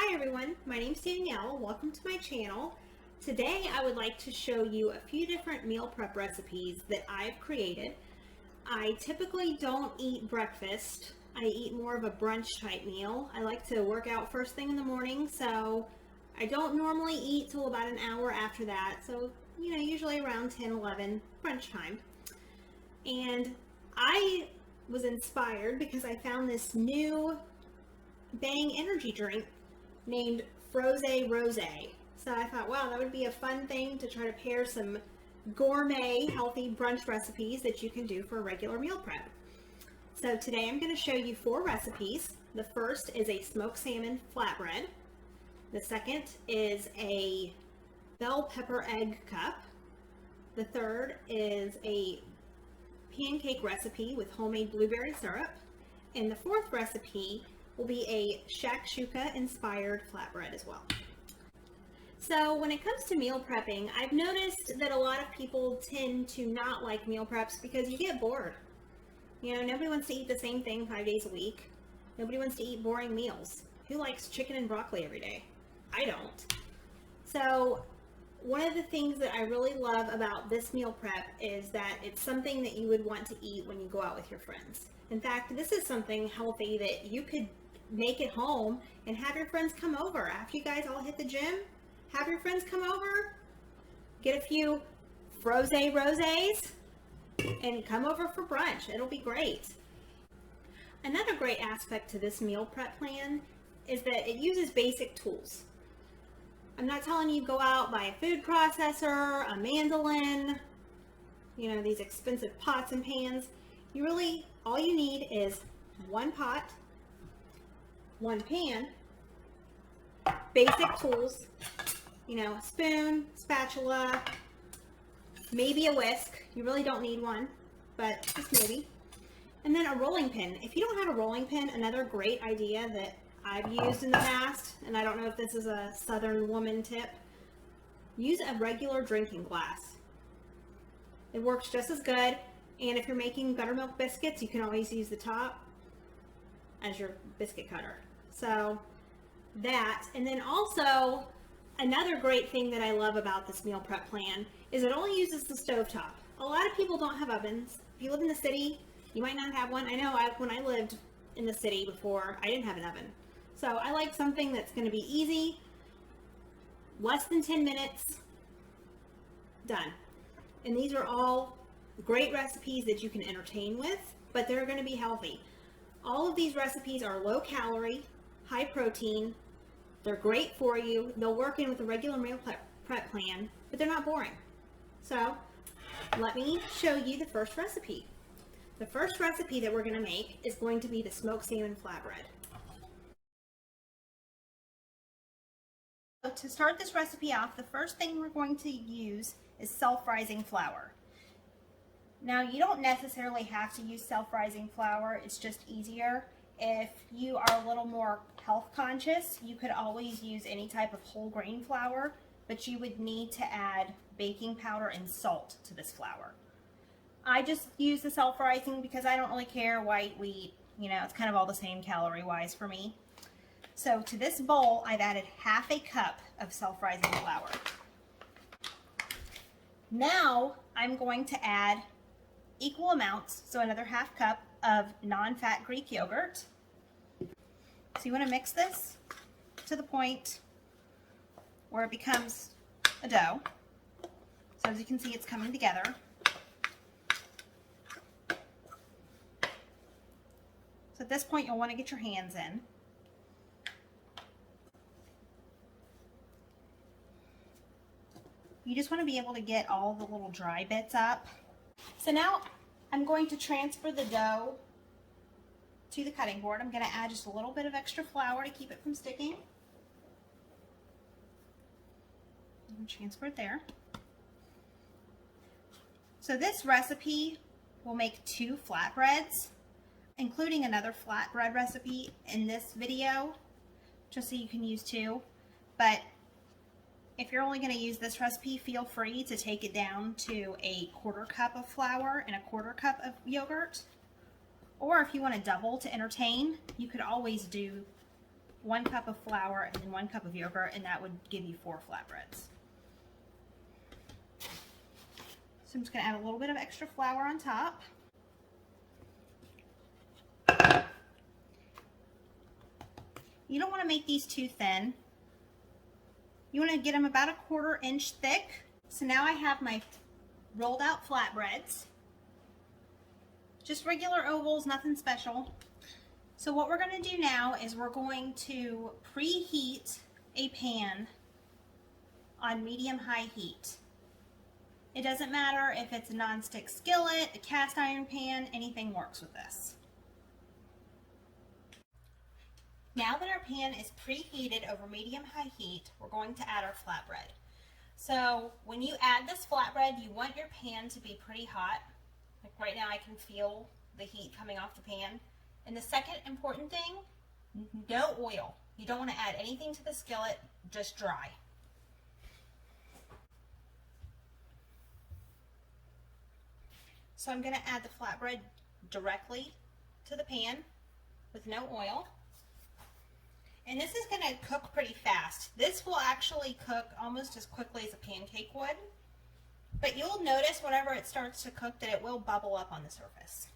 Hi everyone, my name's Danielle. Welcome to my channel. Today I would like to show you a few different meal prep recipes that I've created. I typically don't eat breakfast. I eat more of a brunch type meal. I like to work out first thing in the morning, so I don't normally eat till about an hour after that. So, usually around 10, 11, brunch time. And I was inspired because I found this new Bang energy drink named Froze Rose. So I thought, wow, that would be a fun thing to try to pair some gourmet, healthy brunch recipes that you can do for a regular meal prep. So today I'm going to show you 4 recipes. The first is a smoked salmon flatbread. The second is a bell pepper egg cup. The third is a pancake recipe with homemade blueberry syrup. And the fourth recipe will be a shakshuka inspired flatbread as well. So when it comes to meal prepping, I've noticed that a lot of people tend to not like meal preps because you get bored. Nobody wants to eat the same thing 5 days a week. Nobody wants to eat boring meals. Who likes chicken and broccoli every day? I don't. So one of the things that I really love about this meal prep is that it's something that you would want to eat when you go out with your friends. In fact, this is something healthy that you could make it home and have your friends come over. After you guys all hit the gym, have your friends come over, get a few Froze Roses, and come over for brunch. It'll be great. Another great aspect to this meal prep plan is that it uses basic tools. I'm not telling you go out, buy a food processor, a mandolin, these expensive pots and pans. All you need is one pot, one pan, basic tools, a spoon, spatula, maybe a whisk. You really don't need one, but just maybe. And then a rolling pin. If you don't have a rolling pin, another great idea that I've used in the past, and I don't know if this is a Southern woman tip, use a regular drinking glass. It works just as good, and if you're making buttermilk biscuits, you can always use the top as your biscuit cutter. So that, and then also another great thing that I love about this meal prep plan is it only uses the stovetop. A lot of people don't have ovens. If you live in the city, you might not have one. I know when I lived in the city before, I didn't have an oven. So I like something that's going to be easy, less than 10 minutes, done. And these are all great recipes that you can entertain with, but they're going to be healthy. All of these recipes are low calorie, high protein. They're great for you. They'll work in with a regular meal prep plan, but they're not boring. So let me show you the first recipe. The first recipe that we're going to make is going to be the smoked salmon flatbread. So to start this recipe off, the first thing we're going to use is self-rising flour. Now, you don't necessarily have to use self-rising flour. It's just easier. If you are a little more health conscious, you could always use any type of whole grain flour, but you would need to add baking powder and salt to this flour. I just use the self-rising because I don't really care white, wheat, it's kind of all the same calorie-wise for me. So to this bowl, I've added half a cup of self-rising flour. Now I'm going to add equal amounts, so another half cup of non-fat Greek yogurt. So you want to mix this to the point where it becomes a dough. So as you can see, it's coming together. So at this point, you'll want to get your hands in. You just want to be able to get all the little dry bits up. So now I'm going to transfer the dough to the cutting board. I'm going to add just a little bit of extra flour to keep it from sticking. And transfer it there. So this recipe will make 2 flatbreads, including another flatbread recipe in this video, just so you can use 2. But if you're only going to use this recipe, feel free to take it down to a 1/4 cup of flour and a 1/4 cup of yogurt. Or if you want to double to entertain, you could always do 1 cup of flour and then 1 cup of yogurt, and that would give you 4 flatbreads. So I'm just going to add a little bit of extra flour on top. You don't want to make these too thin. You want to get them about 1/4 inch thick. So now I have my rolled out flatbreads. Just regular ovals, nothing special. So what we're going to do now is we're going to preheat a pan on medium-high heat. It doesn't matter if it's a non-stick skillet, a cast iron pan, anything works with this. Now that our pan is preheated over medium-high heat, we're going to add our flatbread. So when you add this flatbread, you want your pan to be pretty hot. Like right now I can feel the heat coming off the pan. And the second important thing, no oil. You don't want to add anything to the skillet, just dry. So I'm going to add the flatbread directly to the pan with no oil. And this is going to cook pretty fast. This will actually cook almost as quickly as a pancake would. But you'll notice whenever it starts to cook that it will bubble up on the surface.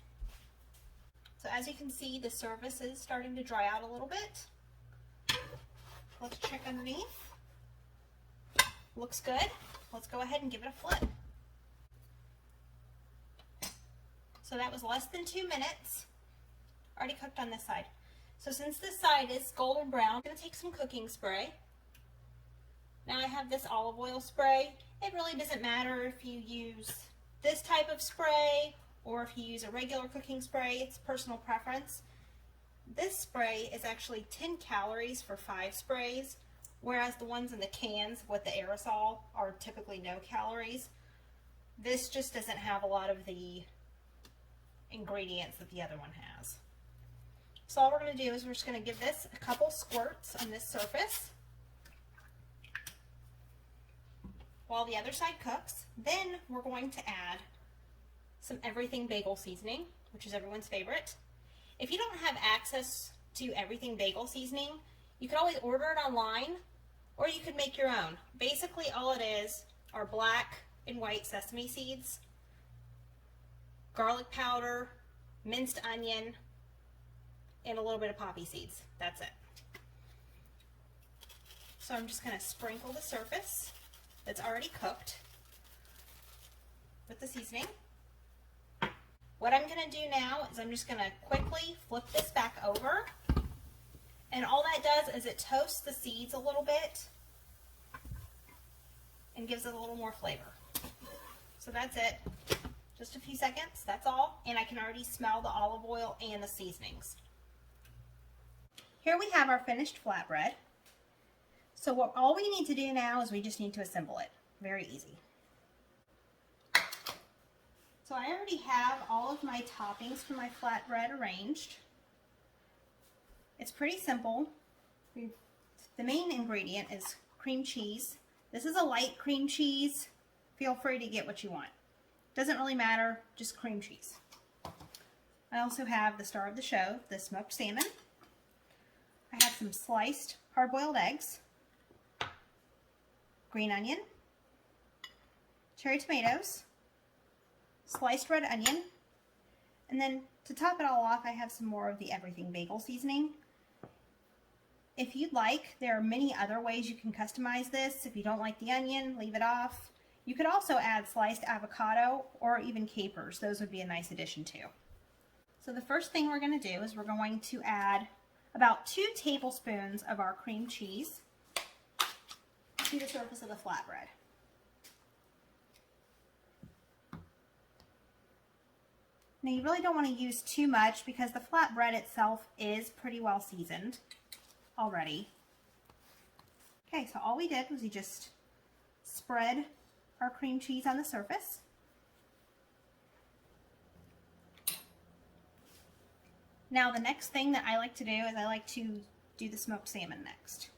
So as you can see, the surface is starting to dry out a little bit. Let's check underneath. Looks good. Let's go ahead and give it a flip. So that was less than 2 minutes. Already cooked on this side. So since this side is golden brown, I'm going to take some cooking spray. Now I have this olive oil spray. It really doesn't matter if you use this type of spray or if you use a regular cooking spray. It's personal preference. This spray is actually 10 calories for 5 sprays, whereas the ones in the cans with the aerosol are typically no calories. This just doesn't have a lot of the ingredients that the other one has. So all we're going to do is we're just going to give this a couple squirts on this surface while the other side cooks. Then we're going to add some everything bagel seasoning, which is everyone's favorite. If you don't have access to everything bagel seasoning, you can always order it online or you could make your own. Basically all it is are black and white sesame seeds, garlic powder, minced onion, and a little bit of poppy seeds. That's it. So I'm just going to sprinkle the surface that's already cooked with the seasoning. What I'm going to do now is I'm just going to quickly flip this back over, and all that does is it toasts the seeds a little bit and gives it a little more flavor. So that's it. Just a few seconds, that's all, and I can already smell the olive oil and the seasonings. Here we have our finished flatbread. So all we need to do now is we just need to assemble it. Very easy. So I already have all of my toppings for my flatbread arranged. It's pretty simple. The main ingredient is cream cheese. This is a light cream cheese. Feel free to get what you want. Doesn't really matter, just cream cheese. I also have the star of the show, the smoked salmon. I have some sliced hard-boiled eggs, green onion, cherry tomatoes, sliced red onion, and then to top it all off, I have some more of the everything bagel seasoning. If you'd like, there are many other ways you can customize this. If you don't like the onion, leave it off. You could also add sliced avocado or even capers. Those would be a nice addition too. So the first thing we're going to do is we're going to add about 2 tablespoons of our cream cheese to the surface of the flatbread. Now you really don't want to use too much because the flatbread itself is pretty well seasoned already. Okay, so all we did was we just spread our cream cheese on the surface. Now the next thing that I like to do is I like to do the smoked salmon next.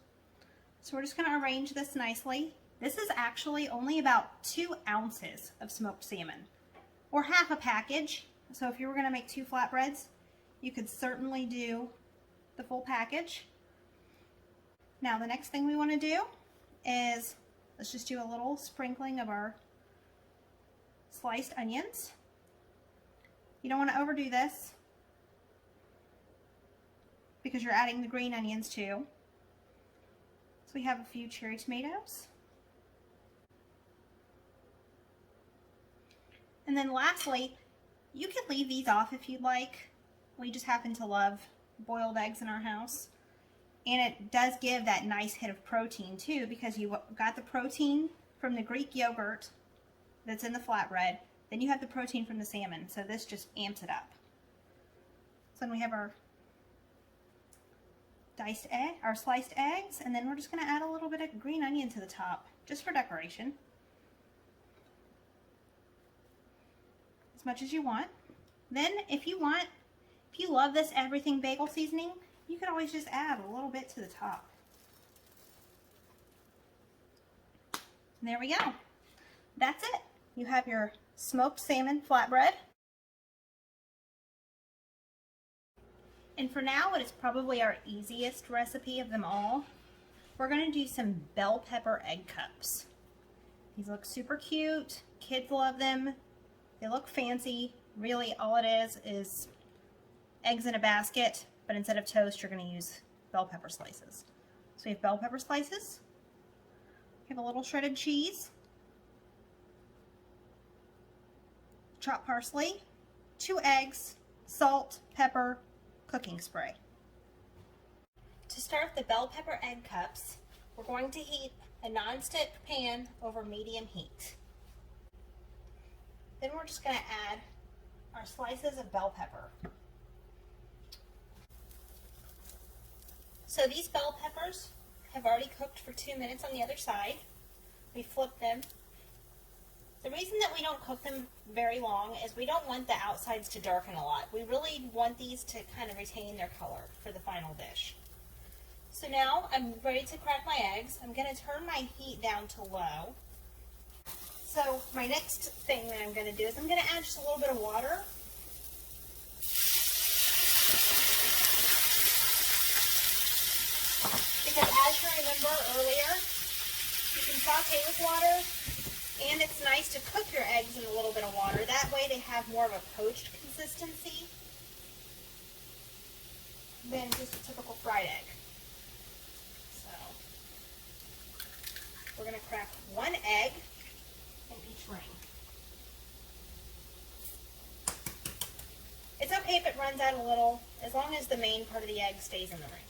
So we're just going to arrange this nicely. This is actually only about 2 ounces of smoked salmon, or half a package. So if you were going to make 2 flatbreads, you could certainly do the full package. Now the next thing we want to do is, let's just do a little sprinkling of our sliced onions. You don't want to overdo this because you're adding the green onions too. So we have a few cherry tomatoes. And then lastly, you can leave these off if you'd like. We just happen to love boiled eggs in our house. And it does give that nice hit of protein too, because you got the protein from the Greek yogurt that's in the flatbread. Then you have the protein from the salmon. So this just amps it up. So then we have our diced egg, our sliced eggs, and then we're just going to add a little bit of green onion to the top, just for decoration. As much as you want. Then if you love this everything bagel seasoning, you can always just add a little bit to the top. And there we go. That's it. You have your smoked salmon flatbread. And for now, it is probably our easiest recipe of them all. We're going to do some bell pepper egg cups. These look super cute. Kids love them. They look fancy. Really, all it is eggs in a basket, but instead of toast, you're going to use bell pepper slices. So we have bell pepper slices. We have a little shredded cheese, chopped parsley, 2 eggs, salt, pepper, cooking spray. To start the bell pepper egg cups, we're going to heat a non-stick pan over medium heat. Then we're just going to add our slices of bell pepper. So these bell peppers have already cooked for 2 minutes on the other side. We flip them. The reason that we don't cook them very long is we don't want the outsides to darken a lot. We really want these to kind of retain their color for the final dish. So now I'm ready to crack my eggs. I'm going to turn my heat down to low. So my next thing that I'm going to do is I'm going to add just a little bit of water. Because as you remember earlier, you can saute with water, and it's nice to cook your eggs in a little bit of water. That way they have more of a poached consistency than just a typical fried egg. So we're going to crack 1 egg in each ring. It's okay if it runs out a little, as long as the main part of the egg stays in the ring.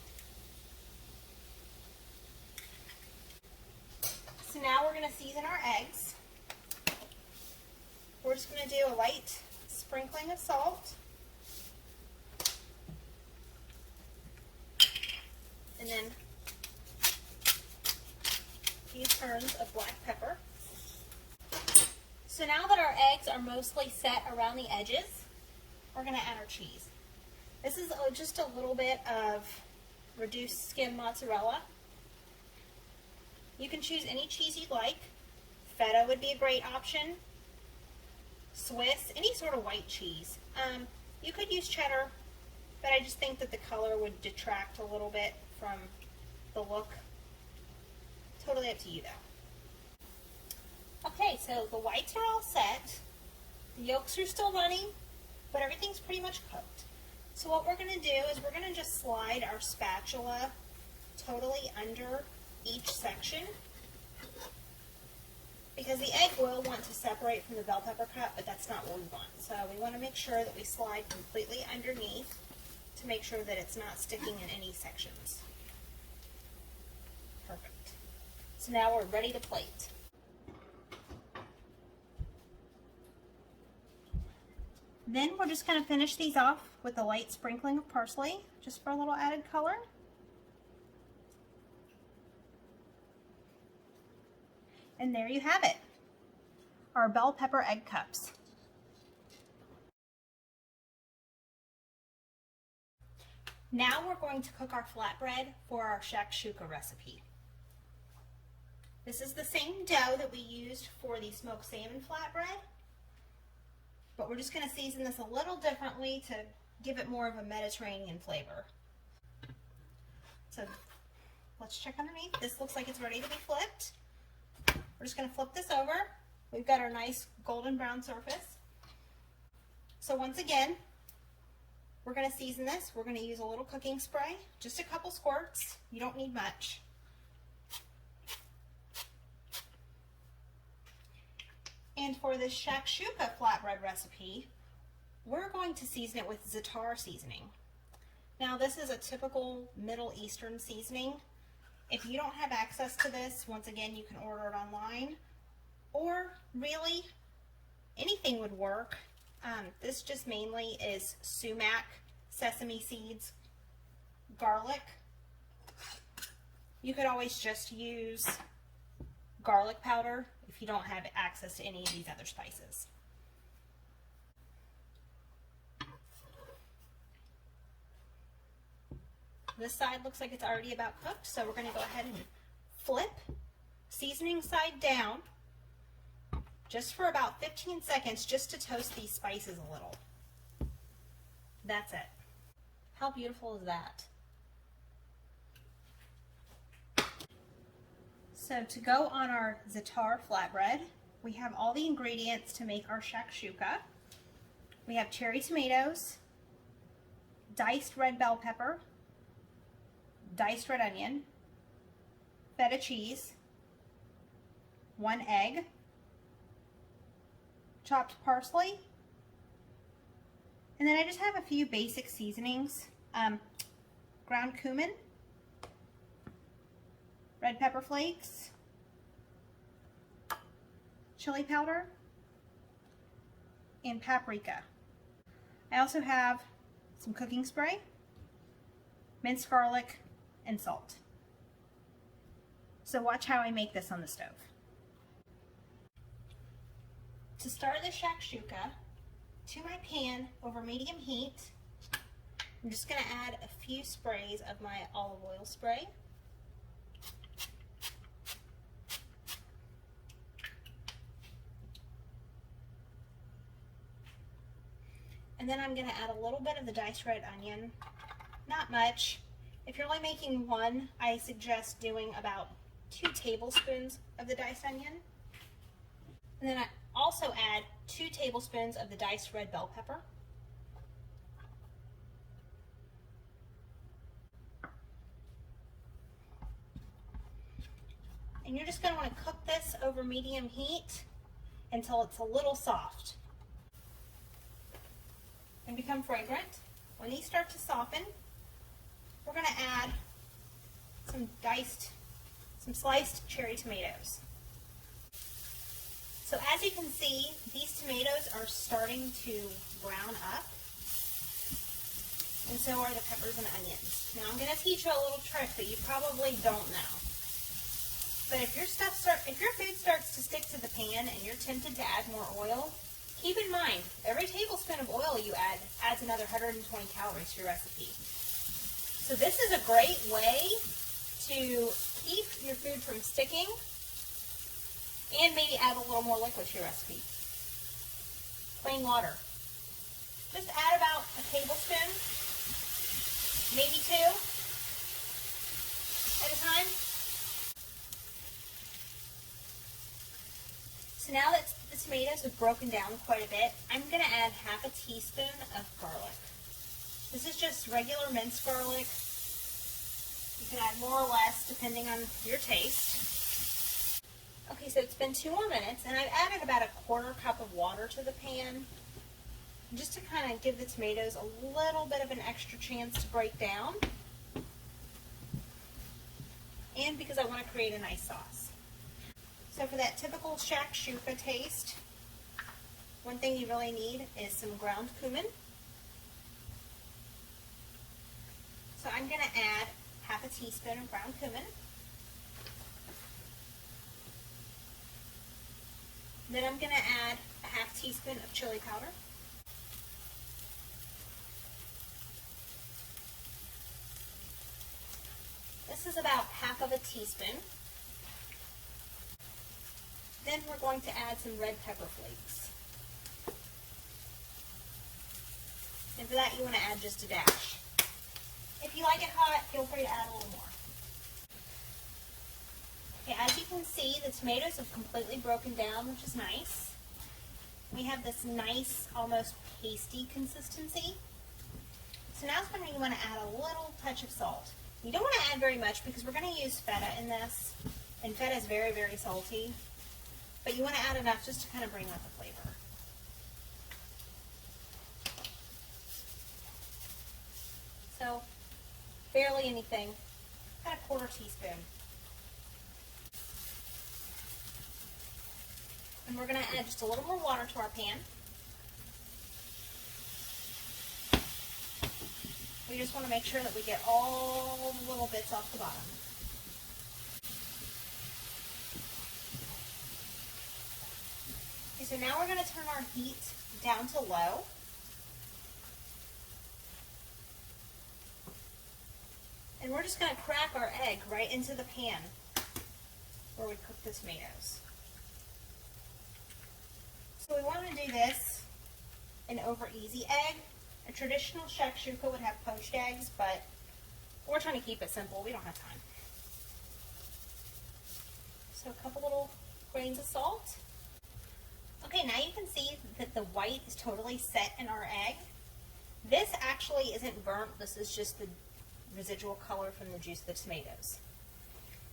So now we're going to season our eggs. We're just going to do a light sprinkling of salt. And then a few turns of black pepper. So now that our eggs are mostly set around the edges, we're going to add our cheese. This is just a little bit of reduced skim mozzarella. You can choose any cheese you'd like. Feta would be a great option. Swiss, any sort of white cheese. You could use cheddar, but I just think that the color would detract a little bit from the look. Totally up to you though. Okay, so the whites are all set. The yolks are still running, but everything's pretty much cooked. So what we're going to do is we're going to just slide our spatula totally under each section, because the egg will want to separate from the bell pepper cup, but that's not what we want. So we want to make sure that we slide completely underneath to make sure that it's not sticking in any sections. Perfect. So now we're ready to plate. Then we're just going to finish these off with a light sprinkling of parsley, just for a little added color. And there you have it, our bell pepper egg cups. Now we're going to cook our flatbread for our shakshuka recipe. This is the same dough that we used for the smoked salmon flatbread, but we're just going to season this a little differently to give it more of a Mediterranean flavor. So let's check underneath. This looks like it's ready to be flipped. We're just going to flip this over. We've got our nice golden brown surface. So once again, we're going to season this. We're going to use a little cooking spray, just a couple squirts. You don't need much. And for this Shakshuka Flatbread recipe, we're going to season it with Za'atar Seasoning. Now this is a typical Middle Eastern seasoning. If you don't have access to this, once again, you can order it online, or really anything would work. This just mainly is sumac, sesame seeds, garlic. You could always just use garlic powder if you don't have access to any of these other spices. This side looks like it's already about cooked, so we're going to go ahead and flip, seasoning side down, just for about 15 seconds, just to toast these spices a little. That's it. How beautiful is that? So to go on our Za'atar flatbread, we have all the ingredients to make our shakshuka. We have cherry tomatoes, diced red bell pepper, diced red onion, feta cheese, 1 egg, chopped parsley, and then I just have a few basic seasonings, ground cumin, red pepper flakes, chili powder, and paprika. I also have some cooking spray, minced garlic, and salt. So watch how I make this on the stove. To start the shakshuka, to my pan over medium heat, I'm just going to add a few sprays of my olive oil spray. And then I'm going to add a little bit of the diced red onion, not much. If you're only making one, I suggest doing about 2 tablespoons of the diced onion. And then I also add 2 tablespoons of the diced red bell pepper. And you're just going to want to cook this over medium heat until it's a little soft and become fragrant. When these start to soften, we're going to add some sliced cherry tomatoes. So as you can see, these tomatoes are starting to brown up, and so are the peppers and onions. Now I'm going to teach you a little trick that you probably don't know. But if your food starts to stick to the pan and you're tempted to add more oil, keep in mind, every tablespoon of oil you add adds another 120 calories to your recipe. So this is a great way to keep your food from sticking and maybe add a little more liquid to your recipe. Plain water. Just add about a tablespoon, maybe 2 at a time. So now that the tomatoes have broken down quite a bit, I'm going to add half a teaspoon of garlic. This is just regular minced garlic. You can add more or less depending on your taste. Okay, so it's been 2 more minutes, and I've added about a 1/4 cup of water to the pan, just to kind of give the tomatoes a little bit of an extra chance to break down, and because I want to create a nice sauce. So for that typical shakshuka taste, one thing you really need is some ground cumin. So I'm going to add half a teaspoon of ground cumin. Then I'm going to add a half teaspoon of chili powder. This is about half of a teaspoon. Then we're going to add some red pepper flakes. And for that you want to add just a dash. If you like it hot, feel free to add a little more. Okay, as you can see, the tomatoes have completely broken down, which is nice. We have this nice, almost pasty consistency. So now is when you want to add a little touch of salt. You don't want to add very much because we're going to use feta in this, and feta is very, very salty. But you want to add enough just to kind of bring out the flavor. So, barely anything, about a 1/4 teaspoon. And we're going to add just a little more water to our pan. We just want to make sure that we get all the little bits off the bottom. Okay, so now we're going to turn our heat down to low. And we're just going to crack our egg right into the pan where we cook the tomatoes. So we want to do this an over easy egg. A traditional shakshuka would have poached eggs, but we're trying to keep it simple. We don't have time. So a couple little grains of salt. Okay, now you can see that the white is totally set in our egg. This actually isn't burnt. This is just the residual color from the juice of the tomatoes.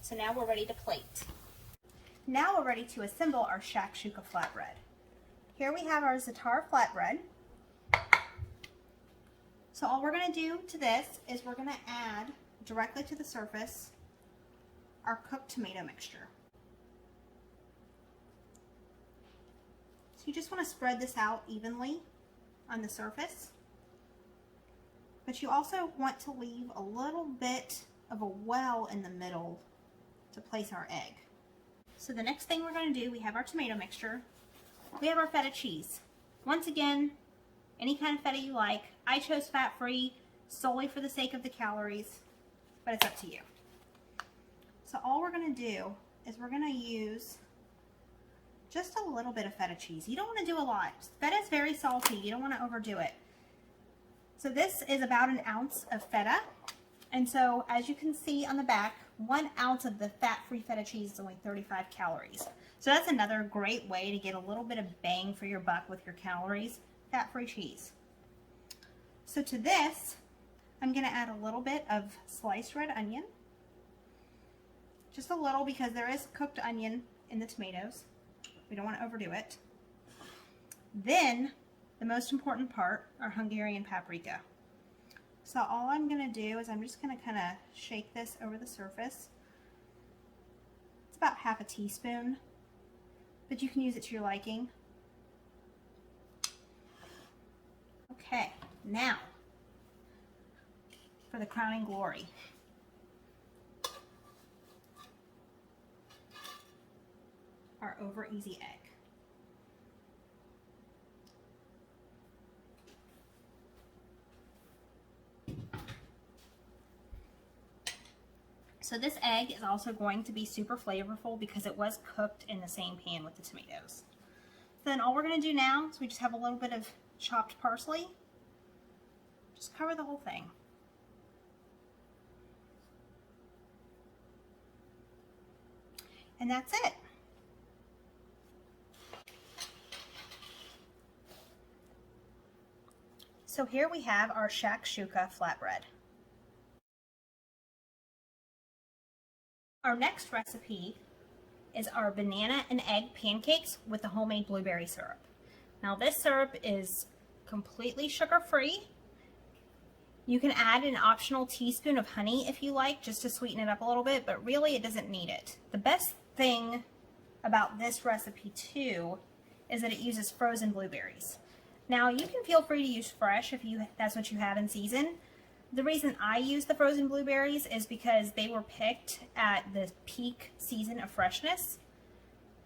So now we're ready to plate. Now we're ready to assemble our shakshuka flatbread. Here we have our Za'atar flatbread. So all we're going to do to this is we're going to add directly to the surface our cooked tomato mixture. So you just want to spread this out evenly on the surface, but you also want to leave a little bit of a well in the middle to place our egg. So the next thing we're going to do, we have our tomato mixture. We have our feta cheese. Once again, any kind of feta you like. I chose fat-free solely for the sake of the calories, but it's up to you. So all we're going to do is we're going to use just a little bit of feta cheese. You don't want to do a lot. Feta is very salty. You don't want to overdo it. So this is about 1 ounce of feta. And so as you can see on the back, 1 ounce of the fat-free feta cheese is only 35 calories. So that's another great way to get a little bit of bang for your buck with your calories. Fat-free cheese. So to this, I'm going to add a little bit of sliced red onion. Just a little because there is cooked onion in the tomatoes. We don't want to overdo it. Then, the most important part, our Hungarian paprika. So all I'm going to do is I'm just going to kind of shake this over the surface. It's about 1/2 teaspoon, but you can use it to your liking. Okay, now for the crowning glory. Our over easy egg. So this egg is also going to be super flavorful because it was cooked in the same pan with the tomatoes. Then all we're going to do now is we just have a little bit of chopped parsley. Just cover the whole thing. And that's it. So here we have our Shakshuka flatbread. Our next recipe is our banana and egg pancakes with the homemade blueberry syrup. Now this syrup is completely sugar-free. You can add an optional teaspoon of honey if you like, just to sweeten it up a little bit, but really it doesn't need it. The best thing about this recipe too is that it uses frozen blueberries. Now you can feel free to use fresh if that's what you have in season. The reason I use the frozen blueberries is because they were picked at the peak season of freshness.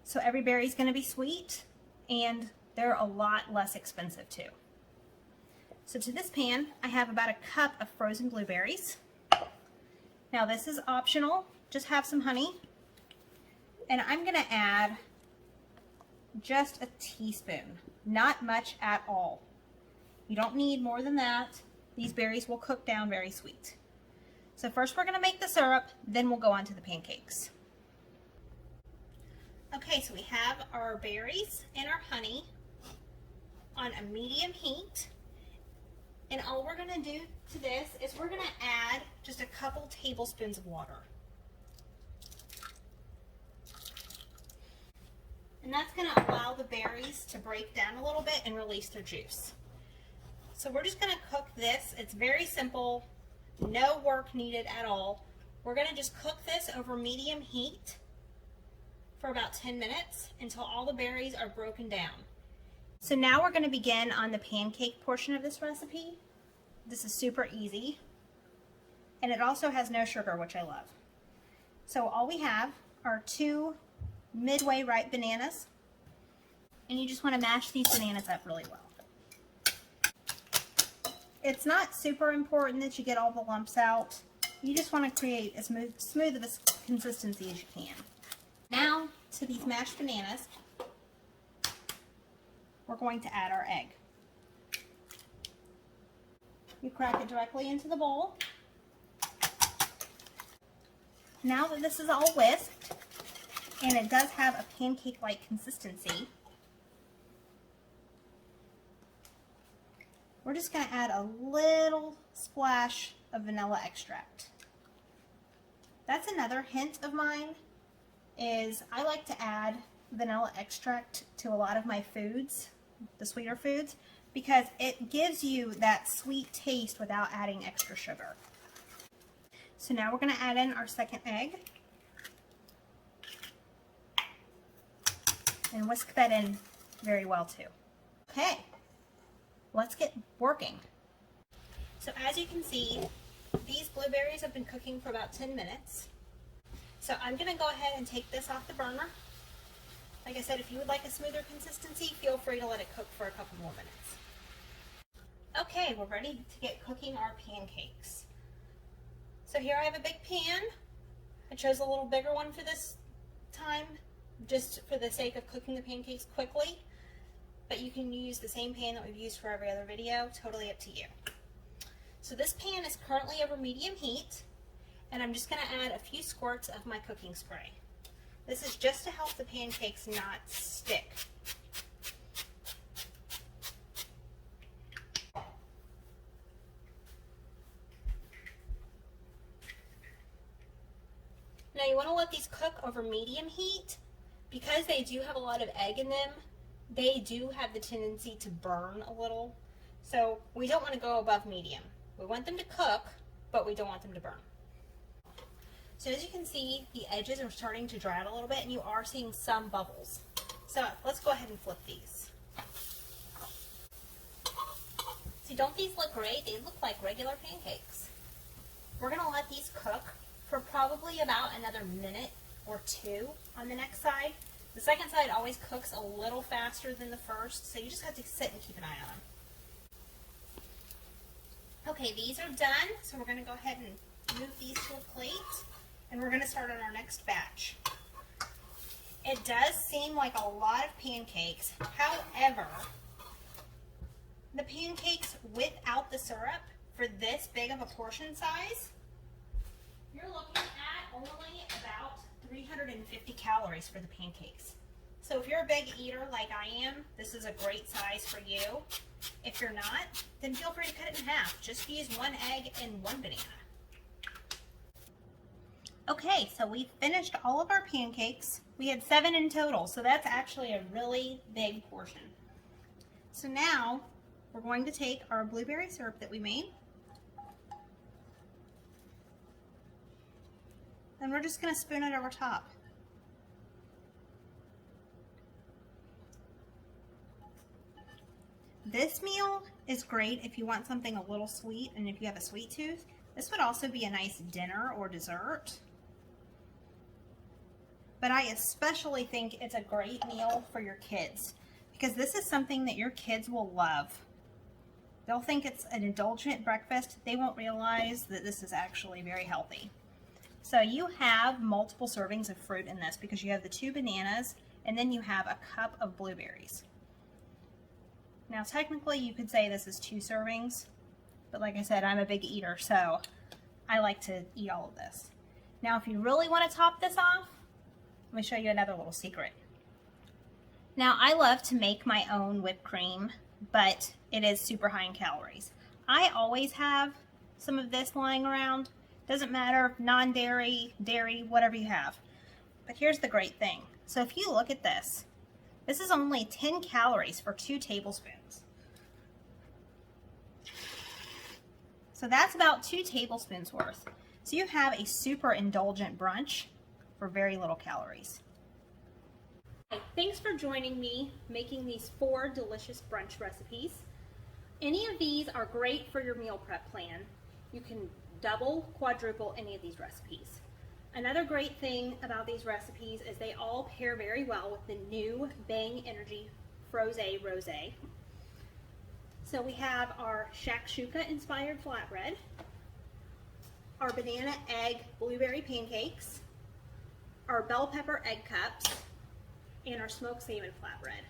So every berry is going to be sweet and they're a lot less expensive too. So to this pan, I have about 1 cup of frozen blueberries. Now this is optional, just have some honey. And I'm going to add just a teaspoon, not much at all. You don't need more than that. These berries will cook down very sweet. So first we're going to make the syrup, then we'll go on to the pancakes. Okay, so we have our berries and our honey on a medium heat. And all we're gonna do to this is we're gonna add just a couple tablespoons of water. And that's gonna allow the berries to break down a little bit and release their juice. So we're just gonna cook this. It's very simple, no work needed at all. We're gonna just cook this over medium heat for about 10 minutes until all the berries are broken down. So now we're gonna begin on the pancake portion of this recipe. This is super easy. And it also has no sugar, which I love. So all we have are 2 midway ripe bananas. And you just wanna mash these bananas up really well. It's not super important that you get all the lumps out. You just want to create as smooth of a consistency as you can. Now, to these mashed bananas, we're going to add our egg. You crack it directly into the bowl. Now that this is all whisked, and it does have a pancake-like consistency, we're just going to add a little splash of vanilla extract. That's another hint of mine, is I like to add vanilla extract to a lot of my foods, the sweeter foods, because it gives you that sweet taste without adding extra sugar. So now we're going to add in our second egg and whisk that in very well too. Okay. Let's get working. So as you can see, these blueberries have been cooking for about 10 minutes. So I'm gonna go ahead and take this off the burner. Like I said, if you would like a smoother consistency, feel free to let it cook for a couple more minutes. Okay, we're ready to get cooking our pancakes. So here I have a big pan. I chose a little bigger one for this time, just for the sake of cooking the pancakes quickly. But you can use the same pan that we've used for every other video, totally up to you. So this pan is currently over medium heat, and I'm just going to add a few squirts of my cooking spray. This is just to help the pancakes not stick. Now you want to let these cook over medium heat. Because they do have a lot of egg in them, they do have the tendency to burn a little. So we don't want to go above medium. We want them to cook, but we don't want them to burn. So as you can see, the edges are starting to dry out a little bit, and you are seeing some bubbles. So let's go ahead and flip these. See, don't these look great? They look like regular pancakes. We're going to let these cook for probably about another minute or 2 on the next side. The second side always cooks a little faster than the first, so you just have to sit and keep an eye on them. Okay, these are done, so we're going to go ahead and move these to a plate, and we're going to start on our next batch. It does seem like a lot of pancakes. However, the pancakes without the syrup for this big of a portion size, you're looking at only about 350 calories for the pancakes. So if you're a big eater like I am, this is a great size for you. If you're not, then feel free to cut it in half. Just use 1 egg and 1 banana. Okay, so we finished all of our pancakes. We had 7 in total, so that's actually a really big portion. So now we're going to take our blueberry syrup that we made, and we're just going to spoon it over top. This meal is great if you want something a little sweet and if you have a sweet tooth. This would also be a nice dinner or dessert. But I especially think it's a great meal for your kids because this is something that your kids will love. They'll think it's an indulgent breakfast. They won't realize that this is actually very healthy. So you have multiple servings of fruit in this because you have the 2 bananas and then you have a cup of blueberries. Now technically you could say this is 2 servings, but like I said, I'm a big eater, so I like to eat all of this. Now if you really want to top this off, let me show you another little secret. Now, I love to make my own whipped cream, but it is super high in calories. I always have some of this lying around. Doesn't matter, non-dairy, dairy, whatever you have. But here's the great thing. So if you look at this, this is only 10 calories for 2 tablespoons. So that's about 2 tablespoons worth. So you have a super indulgent brunch for very little calories. Thanks for joining me making these 4 delicious brunch recipes. Any of these are great for your meal prep plan. You can double, quadruple any of these recipes. Another great thing about these recipes is they all pair very well with the new Bang Energy Frosé Rosé. So we have our Shakshuka inspired flatbread, our banana egg blueberry pancakes, our bell pepper egg cups, and our smoked salmon flatbread.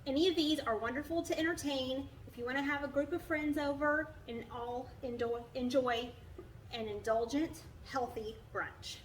Any of these are wonderful to entertain if you want to have a group of friends over and all enjoy an indulgent, healthy brunch.